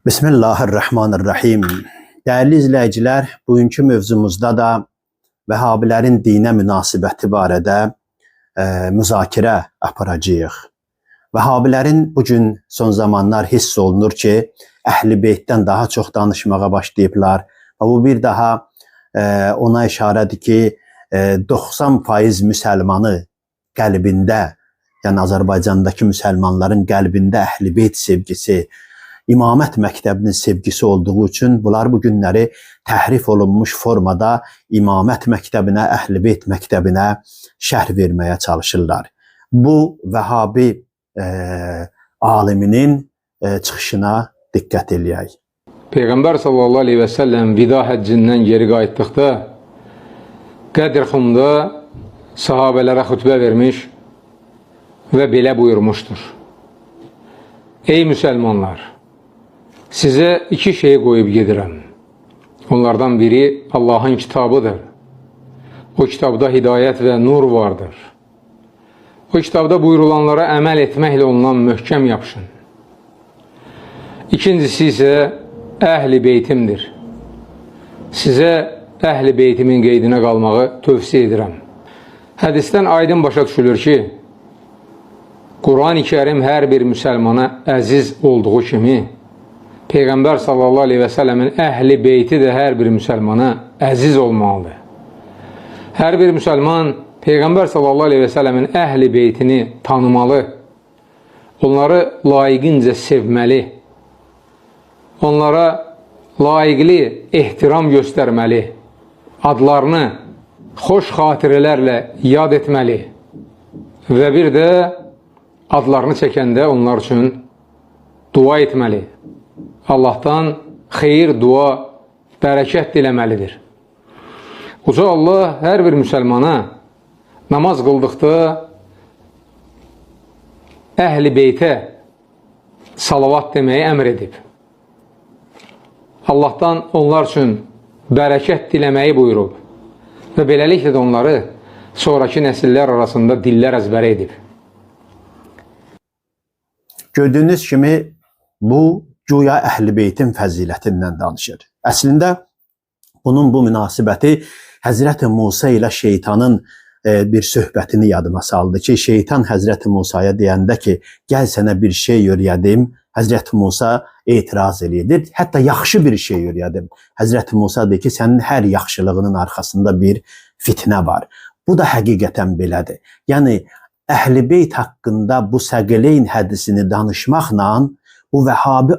Bismillahirrahmanirrahim. Değerli izləyicilər, bugünkü mövzumuzda da Vəhabilərin dinə münasibəti barədə müzakirə aparacağıq. Vəhabilərin bugün son zamanlar hiss olunur ki, Əhl-i Beytdən daha çox danışmağa başlayıblar. Və bu bir daha ona işarədir ki, 90% müsəlmanı qəlbində, yəni Azərbaycandakı müsəlmanların qəlbində Əhl-i Beyt sevgisi, İmamət məktəbinin sevgisi olduğu üçün bunlar bu günləri təhrif olunmuş formada İmamət məktəbinə, Əhl-i Beyt məktəbinə şərh verməyə çalışırlar. Bu Vəhabi aliminin çıxışına diqqət eləyək. Peyğəmbər sallallahu aleyhi və səlləm vida həccindən geri qayıtdıqda Qədir Xumda sahabələrə xütbə vermiş və belə buyurmuşdur. Ey müsəlmanlar! Sizə iki şeyi qoyub gedirəm. Onlardan biri Allahın kitabıdır. O kitabda hidayət və nur vardır. O kitabda buyurulanlara əməl etməklə ondan möhkəm yapışın. İkincisi isə Əhl-i Beytimdir. Sizə Əhl-i Beytimin qeydinə qalmağı tövsiyə edirəm. Hədisdən aydın başa düşülür ki, Quran-ı Kərim hər bir müsəlmana əziz olduğu kimi, Peyğəmbər sallallahu aleyhi və səlləmin Əhl-i Beyti də hər bir müsəlmana əziz olmalıdır. Hər bir müsəlman Peyğəmbər sallallahu aleyhi və səlləmin Əhl-i Beytini tanımalı, onları layiqincə sevməli, onlara layiqli ehtiram göstərməli, adlarını xoş xatirələrlə yad etməli və bir də adlarını çəkəndə onlar üçün dua etməli. Allahdan xeyir, dua, bərəkət diləməlidir. Uca Allah hər bir müsəlmana namaz qıldıqda Əhl-i Beytə salavat deməyi əmr edib. Allahdan onlar üçün bərəkət diləməyi buyurub və beləliklə də onları sonraki nəsillər arasında dillər əzbəri edib. Gördüyünüz kimi bu güya Əhl-i Beytin fəzilətindən danışır. Əslində bunun bu münasibəti Həzrəti Musa ilə şeytanın bir söhbətini yadıma saldı ki, şeytan Həzrəti Musaya deyəndə ki, gəl sənə bir şey öyrədim, Həzrəti Musa etiraz edir. Hətta yaxşı bir şey öyrədim. Həzrəti Musa deyir ki, sənin hər yaxşılığının arxasında bir fitnə var. Bu da həqiqətən belədir. Yəni, Əhl-i Beyt haqqında bu Səqileyn hədisini danışmaqla bu Vəhabi